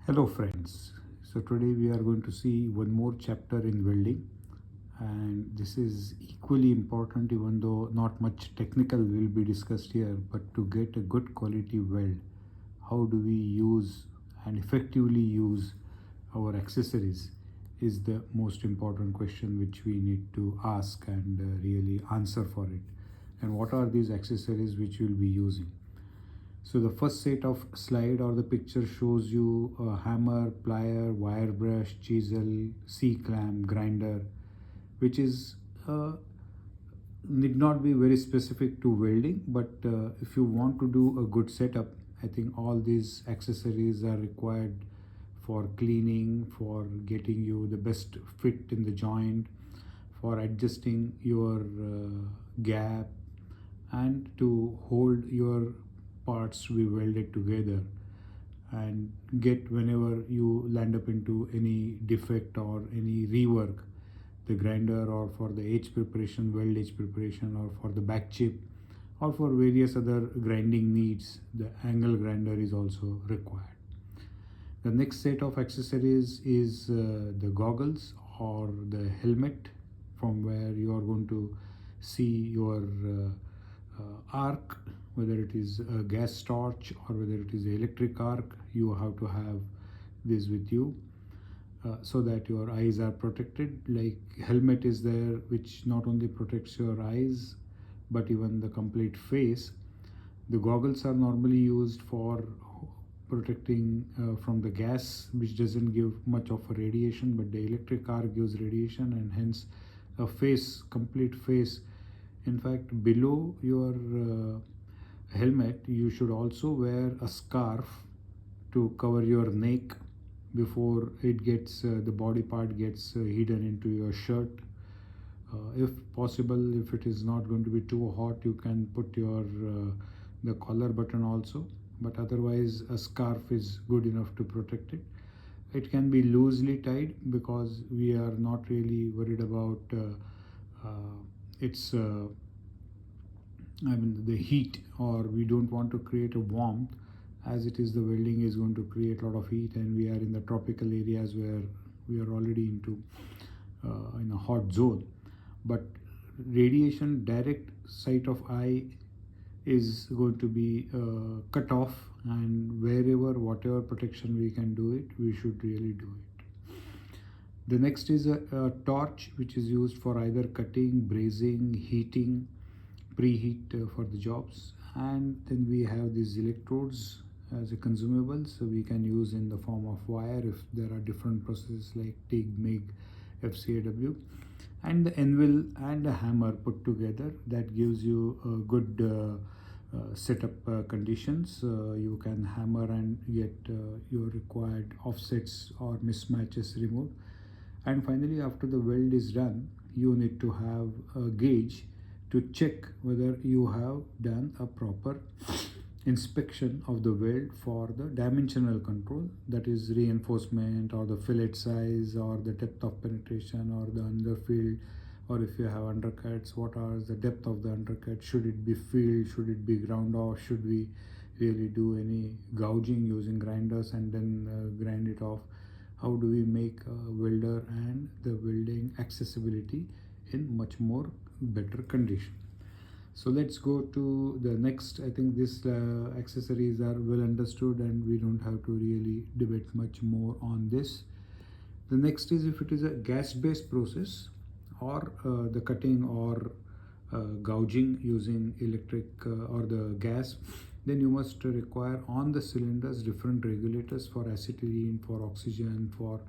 Hello friends. So today we are going to see one more chapter in welding, and this is equally important even though not much technical will be discussed here, but to get a good quality weld, how do we use and effectively use our accessories is the most important question which we need to ask and really answer for it. And what are these accessories which we will be using? So the first set of slide or the picture shows you a hammer, plier, wire brush, chisel, C-clamp, grinder, which is need not be very specific to welding, but if you want to do a good setup, I think all these accessories are required for cleaning, for getting you the best fit in the joint, for adjusting your gap, and to hold your parts to be welded together and get whenever you land up into any defect or any rework, the grinder, or for the edge preparation, weld edge preparation, or for the back chip, or for various other grinding needs, the angle grinder is also required. The next set of accessories is the goggles or the helmet, from where you are going to see your arc, whether it is a gas torch or whether it is electric arc. You have to have this with you so that your eyes are protected. Like helmet is there, which not only protects your eyes but even the complete face. The goggles are normally used for protecting from the gas, which doesn't give much of a radiation, but the electric arc gives radiation, and hence a face, complete face. In fact, below your helmet you should also wear a scarf to cover your neck before it gets the body part gets hidden into your shirt. If possible, if it is not going to be too hot, you can put your the collar button also, but otherwise a scarf is good enough to protect it. It can be loosely tied because we are not really worried about its the heat, or we don't want to create a warmth, as it is the welding is going to create a lot of heat, and we are in the tropical areas where we are already into in a hot zone. But radiation direct sight of eye is going to be cut off, and wherever whatever protection we can do it, we should really do it. The next is a torch, which is used for either cutting, brazing, heating, preheat for the jobs. And then we have these electrodes as a consumable, so we can use in the form of wire if there are different processes like TIG, MIG, FCAW, and the anvil and a hammer put together. That gives you a good setup conditions. You can hammer and get your required offsets or mismatches removed. And finally, after the weld is done, you need to have a gauge to check whether you have done a proper inspection of the weld for the dimensional control, that is reinforcement or the fillet size or the depth of penetration or the underfield, or if you have undercuts, what are the depth of the undercut, should it be filled, should it be ground off, should we really do any gouging using grinders and then grind it off. How do we make a welder and the welding accessibility in much more better condition? So let's go to the next. I think these accessories are well understood and we don't have to really debate much more on this. The next is, if it is a gas based process or the cutting or gouging using electric or the gas, then you must require on the cylinders different regulators for acetylene, for oxygen, for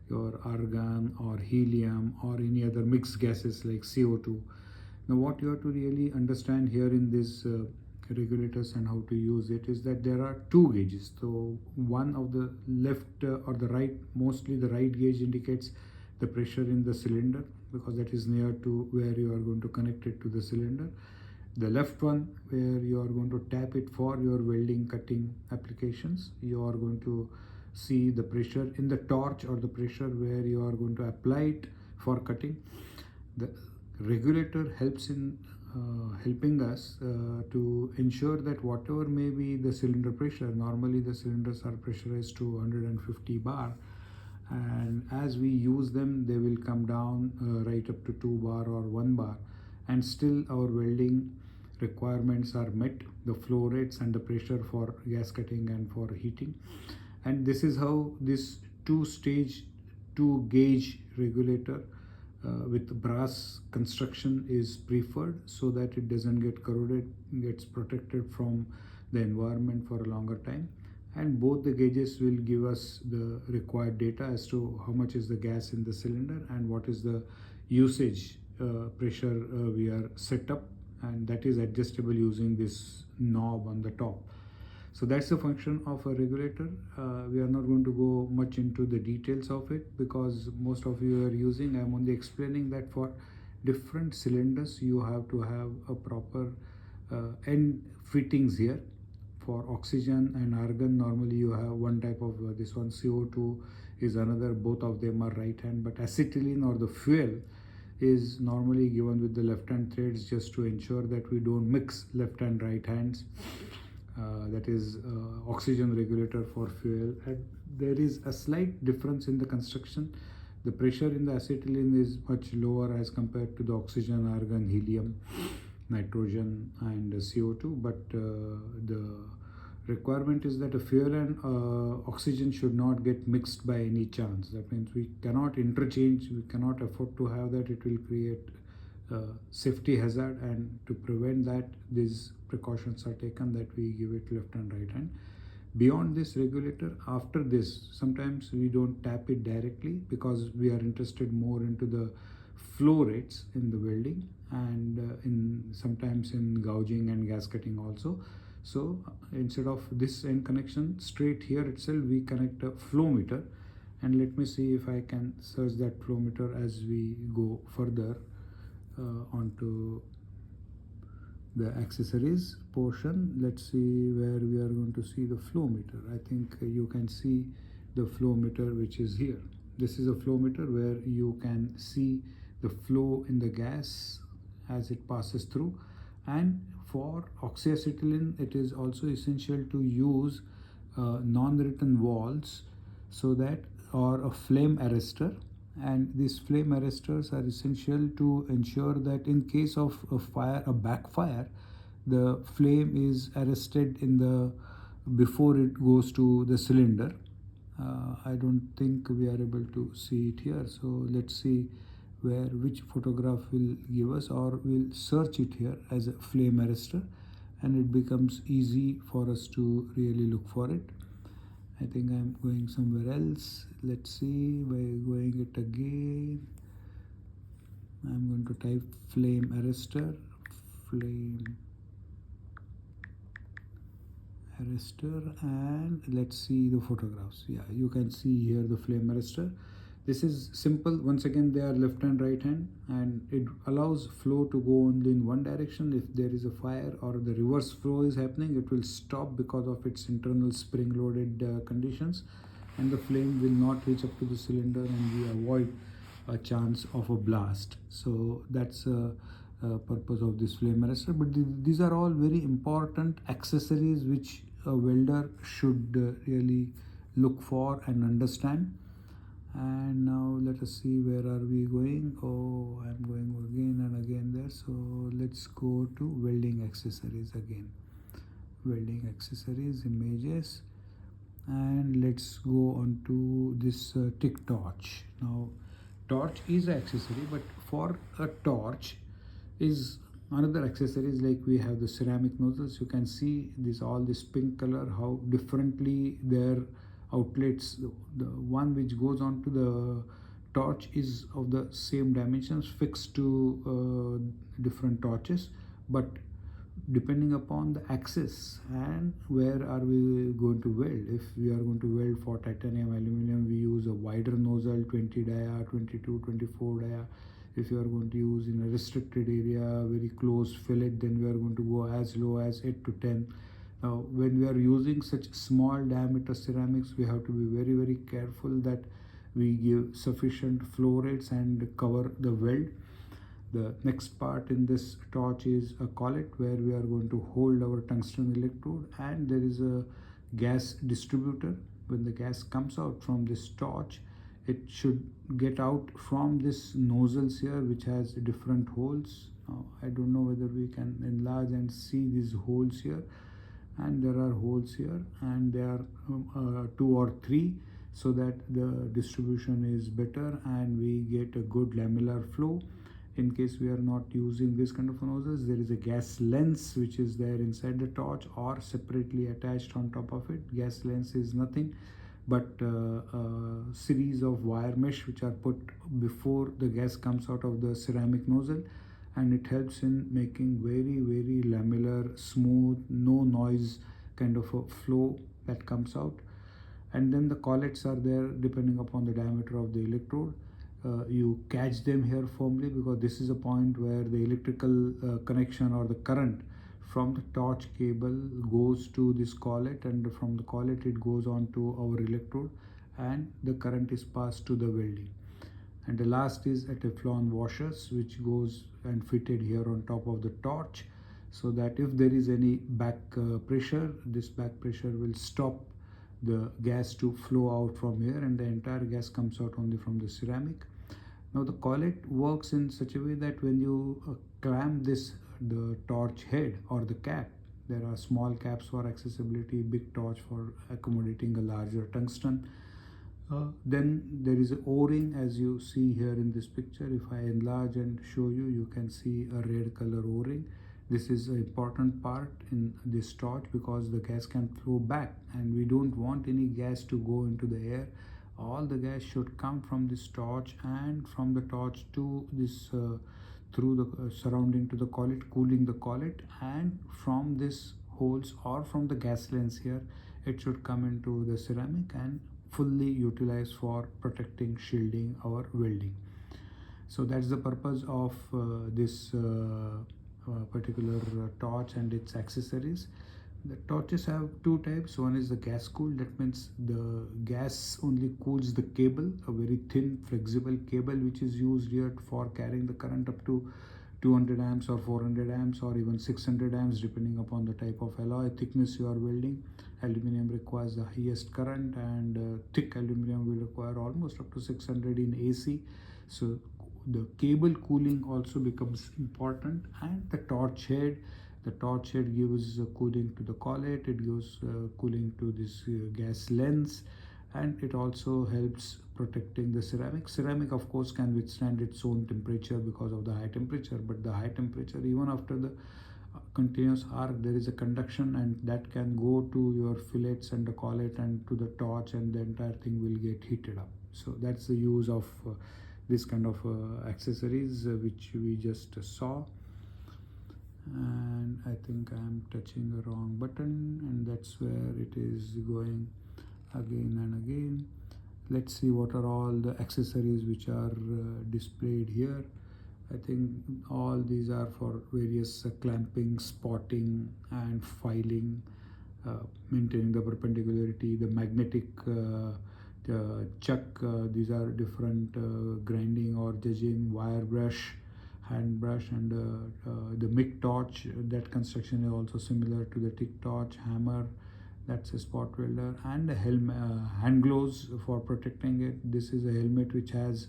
your argon or helium or any other mixed gases like CO2. Now what you have to really understand here in this regulators and how to use it is that there are two gauges. So one of the left or the right, mostly the right gauge indicates the pressure in the cylinder, because that is near to where you are going to connect it to the cylinder. The left one, where you are going to tap it for your welding cutting applications, you are going to see the pressure in the torch or the pressure where you are going to apply it for cutting. The regulator helps in helping us to ensure that whatever may be the cylinder pressure, normally the cylinders are pressurized to 150 bar, and as we use them they will come down right up to 2 bar or 1 bar, and still our welding requirements are met, the flow rates and the pressure for gasketing and for heating. And this is how this two-stage, two-gauge regulator with brass construction is preferred, so that it doesn't get corroded, gets protected from the environment for a longer time. And both the gauges will give us the required data as to how much is the gas in the cylinder and what is the usage pressure we are set up, and that is adjustable using this knob on the top. So that's the function of a regulator. We are not going to go much into the details of it because most of you are using. I'm only explaining that for different cylinders you have to have a proper end fittings here. For oxygen and argon, normally you have one type of this one. CO2 is another. Both of them are right hand, but acetylene or the fuel is normally given with the left hand threads, just to ensure that we don't mix left and right hands. That is oxygen regulator for fuel. And there is a slight difference in the construction. The pressure in the acetylene is much lower as compared to the oxygen, argon, helium, nitrogen and CO2, but the requirement is that a fuel and oxygen should not get mixed by any chance. That means we cannot interchange, we cannot afford to have that. It will create safety hazard, and to prevent that, these precautions are taken that we give it left and right hand. Beyond this regulator, after this, sometimes we don't tap it directly because we are interested more into the flow rates in the welding and in sometimes in gouging and gasketing also. So instead of this end connection straight here itself, we connect a flow meter, and let me see if I can search that flow meter as we go further onto the accessories portion. Let's see where we are going to see the flow meter. I think you can see the flow meter, which is here. This is a flow meter where you can see the flow in the gas as it passes through. And for oxyacetylene, it is also essential to use non-written valves, so that, or a flame arrestor. And these flame arrestors are essential to ensure that in case of a fire, a backfire, the flame is arrested in the before it goes to the cylinder. I don't think we are able to see it here, so let's see which photograph will give us, or we'll search it here as a flame arrestor, and it becomes easy for us to really look for it. I think I'm going somewhere else. Let's see by going it again. I'm going to type flame arrestor, and let's see the photographs. Yeah, you can see here the flame arrestor. This is simple. Once again, they are left and right hand, and it allows flow to go only in one direction. If there is a fire or the reverse flow is happening, it will stop because of its internal spring loaded conditions, and the flame will not reach up to the cylinder, and we avoid a chance of a blast. So that's purpose of this flame arrestor. But these are all very important accessories which a welder should really look for and understand. And now let us see, where are we going? Oh, I'm going again and again there. So let's go to welding accessories again. Welding accessories, images, and let's go on to this tick torch. Now torch is an accessory, but for a torch is another accessories. Like we have the ceramic nozzles. You can see this, all this pink color, how differently their outlets. The one which goes on to the torch is of the same dimensions, fixed to different torches, but depending upon the axis and where are we going to weld. If we are going to weld for titanium, aluminum, we use a wider nozzle, 20 dia, 22, 24 dia. If you are going to use in a restricted area, very close fillet, then we are going to go as low as 8 to 10. Now, when we are using such small diameter ceramics, we have to be very, very careful that we give sufficient flow rates and cover the weld. The next part in this torch is a collet where we are going to hold our tungsten electrode, and there is a gas distributor. When the gas comes out from this torch, it should get out from this nozzles here, which has different holes. Now, I don't know whether we can enlarge and see these holes here, and there are holes here, and there are 2 or 3, so that the distribution is better and we get a good lamellar flow. In case we are not using this kind of nozzles, there is a gas lens which is there inside the torch or separately attached on top of it. Gas lens is nothing but a series of wire mesh which are put before the gas comes out of the ceramic nozzle, and it helps in making very lamellar, smooth, no noise kind of a flow that comes out. And then the collets are there depending upon the diameter of the electrode. You catch them here firmly, because this is a point where the electrical connection or the current from the torch cable goes to this collet, and from the collet it goes on to our electrode, and the current is passed to the welding. And the last is a Teflon washers which goes and fitted here on top of the torch, so that if there is any back pressure, this back pressure will stop the gas to flow out from here, and the entire gas comes out only from the ceramic. Now the collet works in such a way that when you clamp the torch head or the cap, there are small caps for accessibility, big torch for accommodating a larger tungsten. Then there is an o-ring, as you see here in this picture. If I enlarge and show you, you can see a red color o-ring. This is an important part in this torch, because the gas can flow back, and we don't want any gas to go into the air. All the gas should come from this torch, and from the torch to this through the surrounding to the collet, cooling the collet, and from this holes or from the gas lens here, it should come into the ceramic and fully utilized for protecting, shielding our welding. So that's the purpose of this particular torch and its accessories. The torches have 2 types. One is the gas cooled, that means the gas only cools the cable, a very thin flexible cable which is used here for carrying the current up to 200 amps or 400 amps or even 600 amps depending upon the type of alloy thickness you are welding. Aluminum requires the highest current, and thick aluminum will require almost up to 600 in AC. So the cable cooling also becomes important. And the torch head gives cooling to the collet, it gives cooling to this gas lens, and it also helps protecting the ceramic. Of course, can withstand its own temperature because of the high temperature, but the high temperature, even after the continuous arc, there is a conduction, and that can go to your fillets and the collet and to the torch, and the entire thing will get heated up. So that's the use of this kind of accessories which we just saw. And I think I am touching the wrong button, and that's where it is going again and again. Let's see what are all the accessories which are displayed here. I think all these are for various clamping, spotting and filing, maintaining the perpendicularity, the magnetic chuck, these are different grinding or judging, wire brush, hand brush, and the MIG torch. That construction is also similar to the TIG torch. Hammer, that's a spot welder, and a hand gloves for protecting it. This is a helmet which has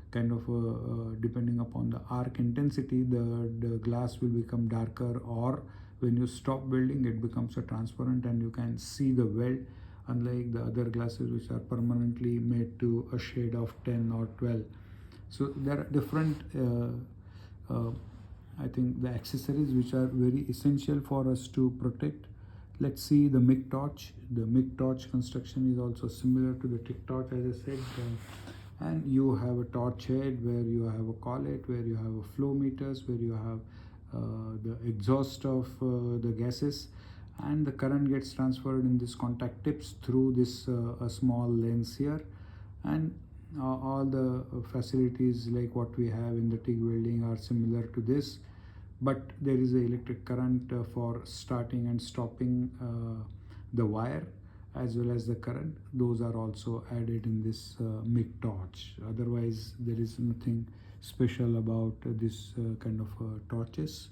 kind of depending upon the arc intensity, the glass will become darker, or when you stop welding it becomes a transparent and you can see the weld, unlike the other glasses which are permanently made to a shade of 10 or 12. So there are different I think the accessories which are very essential for us to protect. Let's see the MIG torch. The MIG torch construction is also similar to the TIG torch, as I said. And you have a torch head where you have a collet, where you have a flow meters, where you have the exhaust of the gases, and the current gets transferred in this contact tips through this a small lens here. And all the facilities like what we have in the TIG welding are similar to this, but there is an electric current for starting and stopping the wire, as well as the current. Those are also added in this MIG torch. Otherwise there is nothing special about this kind of torches.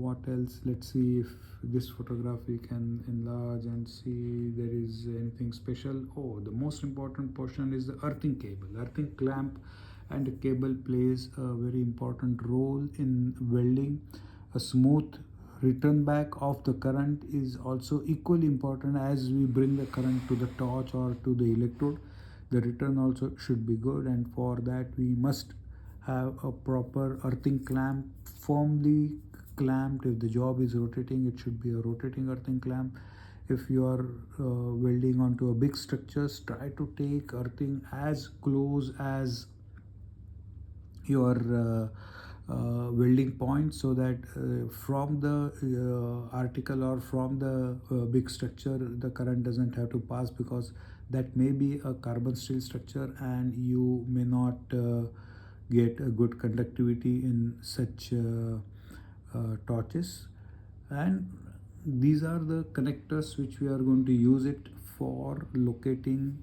What else? Let's see if this photograph we can enlarge and see there is anything special. Oh, the most important portion is the earthing cable. Earthing clamp and a cable plays a very important role in welding. A smooth return back of the current is also equally important. As we bring the current to the torch or to the electrode, the return also should be good, and for that we must have a proper earthing clamp, firmly clamped. If the job is rotating, it should be a rotating earthing clamp. If you are welding onto a big structures, try to take earthing as close as your welding point, so that from the article or from the big structure the current doesn't have to pass, because that may be a carbon steel structure and you may not get a good conductivity in such torches. And these are the connectors which we are going to use it for locating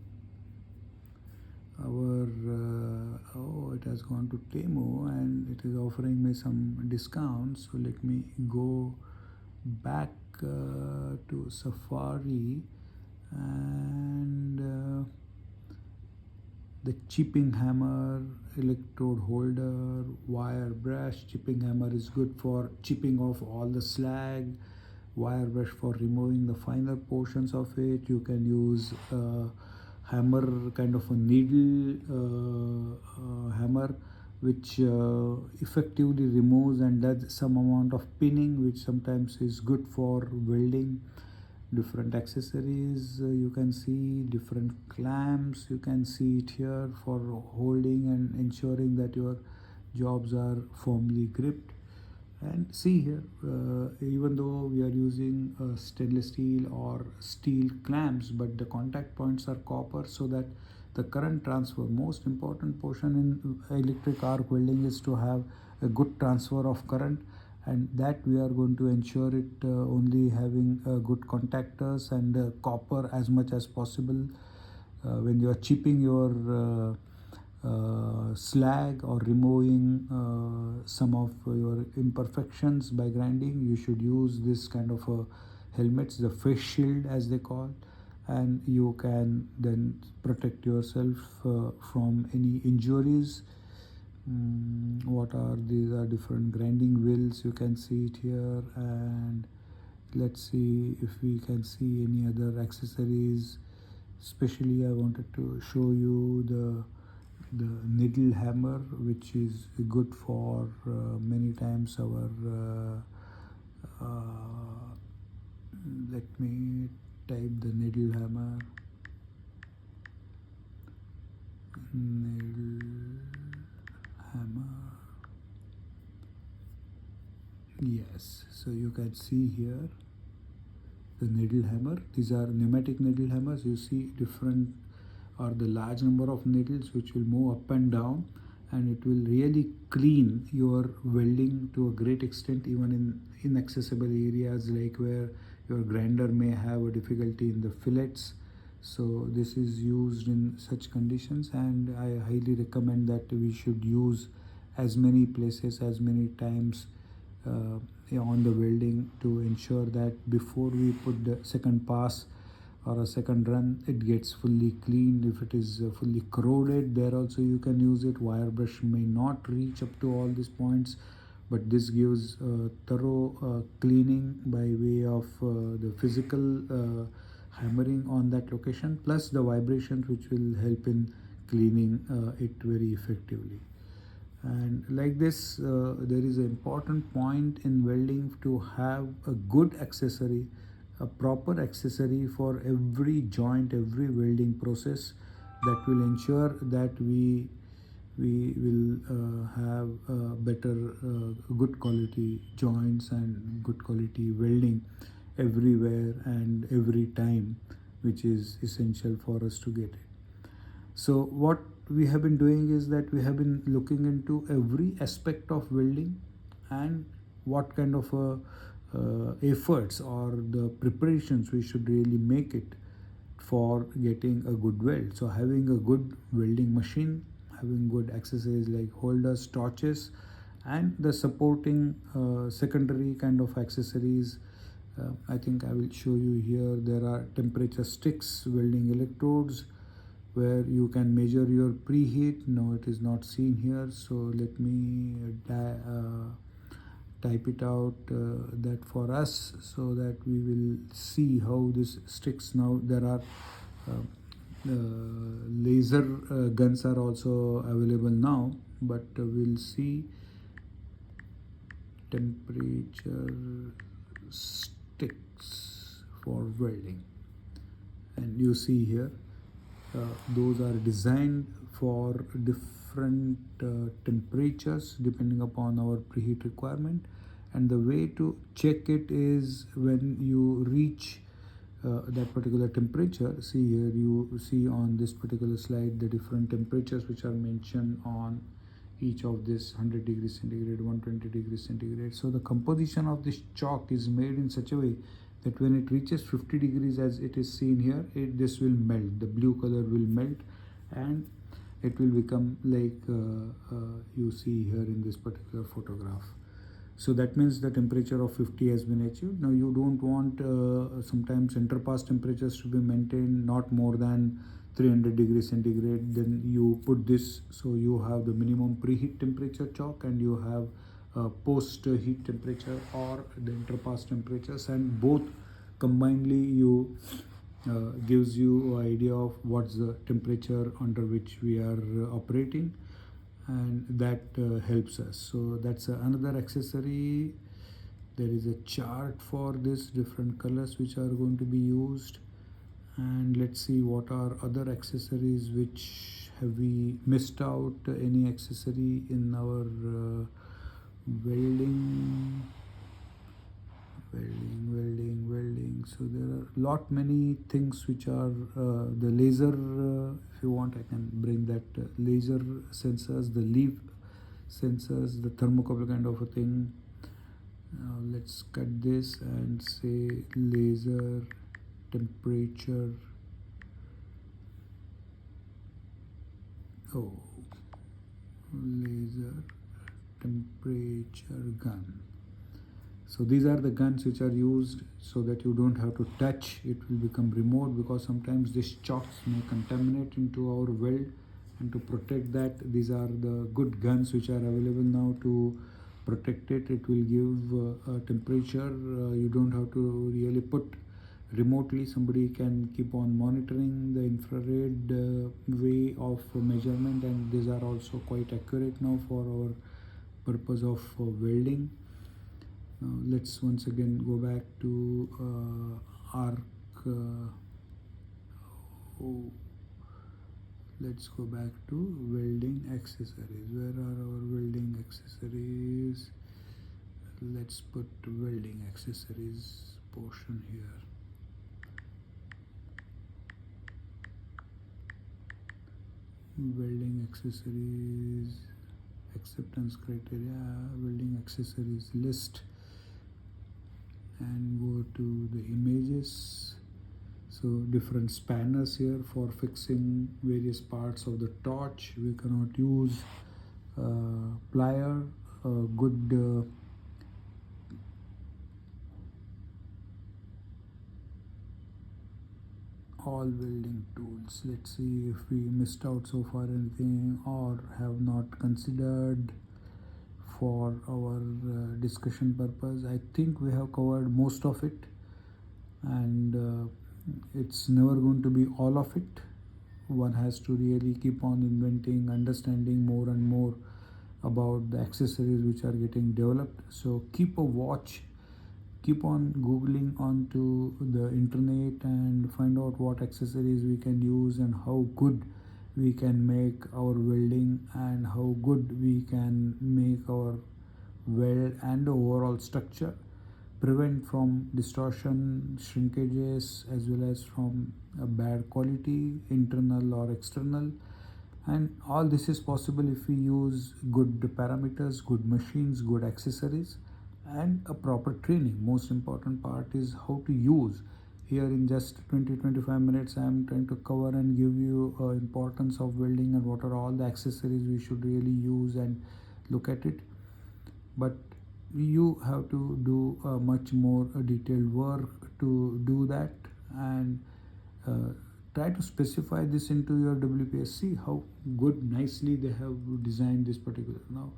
our oh, it has gone to Temu and it is offering me some discounts. So let me go back to Safari, and the chipping hammer, electrode holder, wire brush. Chipping hammer is good for chipping off all the slag, wire brush for removing the finer portions of it. You can use hammer, kind of a needle hammer, which effectively removes and does some amount of pinning, which sometimes is good for welding. Different accessories, you can see different clamps, you can see it here for holding and ensuring that your jobs are firmly gripped. And see here, even though we are using stainless steel or steel clamps, but the contact points are copper, so that the current transfer, most important portion in electric arc welding is to have a good transfer of current, and that we are going to ensure it only having good contactors and copper as much as possible. When you are chipping your slag or removing some of your imperfections by grinding, you should use this kind of helmets, the face shield as they call, and you can then protect yourself from any injuries. What are these? Are different grinding wheels, you can see it here. And let's see if we can see any other accessories. Especially I wanted to show you the needle hammer, which is good for many times our let me type the needle hammer. Needle hammer, yes. So you can see here the needle hammer. These are pneumatic needle hammers. You see different or the large number of needles which will move up and down, and it will really clean your welding to a great extent, even in inaccessible areas like where your grinder may have a difficulty in the fillets. So this is used in such conditions, and I highly recommend that we should use as many places, as many times on the welding, to ensure that before we put the second pass or a second run, it gets fully cleaned. If it is fully corroded, there also you can use it. Wire brush may not reach up to all these points, but this gives thorough cleaning by way of the physical hammering on that location, plus the vibrations which will help in cleaning it very effectively. And like this, there is an important point in welding to have a good accessory, a proper accessory for every joint, every welding process, that will ensure that we will have better good quality joints and good quality welding everywhere and every time, which is essential for us to get it. So what we have been doing is that we have been looking into every aspect of welding and what kind of efforts or the preparations we should really make it for getting a good weld. So having a good welding machine, having good accessories like holders, torches, and the supporting secondary kind of accessories. I think I will show you here. There are temperature sticks, welding electrodes, where you can measure your preheat. No, it is not seen here, so let me type it out that for us, so that we will see how this sticks. Now there are laser guns are also available now, but we'll see temperature sticks for welding. And you see here, those are designed for different temperatures depending upon our preheat requirement. And the way to check it is when you reach that particular temperature. See here, you see on this particular slide the different temperatures which are mentioned on each of this: 100 degrees centigrade, 120 degrees centigrade. So the composition of this chalk is made in such a way that when it reaches 50 degrees, as it is seen here, this will melt, the blue color will melt, and it will become like you see here in this particular photograph. So that means the temperature of 50 has been achieved. Now you don't want sometimes interpass temperatures to be maintained not more than 300 degrees centigrade. Then you put this, so you have the minimum preheat temperature chalk, and you have post heat temperature or the interpass temperatures, and both combinedly you gives you an idea of what's the temperature under which we are operating, and that helps us. So that's another accessory. There is a chart for this, different colors which are going to be used. And let's see what are other accessories which have we missed out. Any accessory in our welding. So there are lot many things which are the laser. If you want, I can bring that laser sensors, the leaf sensors, the thermocouple kind of a thing. Now let's cut this and say laser temperature. Oh, laser temperature gun. So these are the guns which are used so that you don't have to touch. It will become remote, because sometimes this chalks may contaminate into our weld, and to protect that, these are the good guns which are available now to protect it. It will give a temperature. You don't have to really put remotely. Somebody can keep on monitoring the infrared way of measurement, and these are also quite accurate now for our purpose of welding. Now let's once again go back to arc. Let's go back to welding accessories. Where are our welding accessories? Let's put welding accessories portion here. Welding accessories, acceptance criteria, welding accessories list, and go to the images. So different spanners here for fixing various parts of the torch. We cannot use plier. Good all welding tools. Let's see if we missed out so far anything or have not considered for our discussion purpose. I think we have covered most of it, and it's never going to be all of it. One has to really keep on inventing, understanding more and more about the accessories which are getting developed. So keep a watch, keep on googling onto the internet and find out what accessories we can use and how good we can make our welding, and how good we can make our weld and the overall structure, prevent from distortion, shrinkages, as well as from a bad quality, internal or external. And all this is possible if we use good parameters, good machines, good accessories, and a proper training. Most important part is how to use here in just 20-25 minutes I am trying to cover and give you importance of welding and what are all the accessories we should really use and look at it. But you have to do much more detailed work to do that, and uh, try to specify this into your WPS. See how good nicely they have designed this particular. Now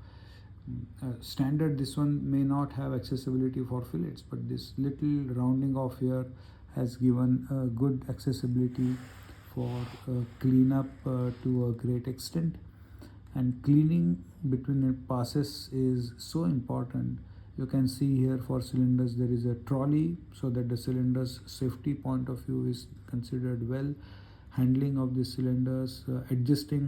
standard, this one may not have accessibility for fillets, but this little rounding off here has given good accessibility for cleanup to a great extent. And cleaning between it passes is so important. You can see here for cylinders there is a trolley, so that the cylinders safety point of view is considered well. Handling of the cylinders, adjusting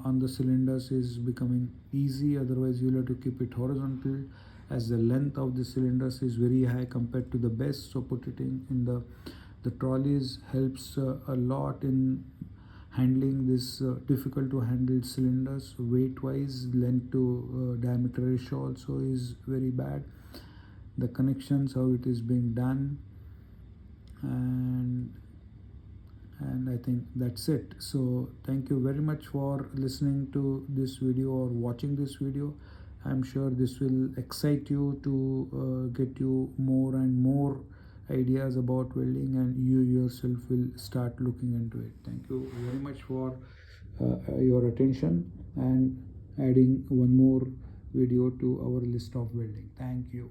on the cylinders is becoming easy, otherwise you'll have to keep it horizontal, as the length of the cylinders is very high compared to the best. So put it in the trolleys helps a lot in handling this difficult to handle cylinders. Weight wise, length to diameter ratio also is very bad. The connections, how it is being done, and I think that's it. So thank you very much for listening to this video or watching this video. I'm sure this will excite you to get you more and more ideas about welding, and you yourself will start looking into it. Thank you very much for your attention and adding one more video to our list of welding. Thank you.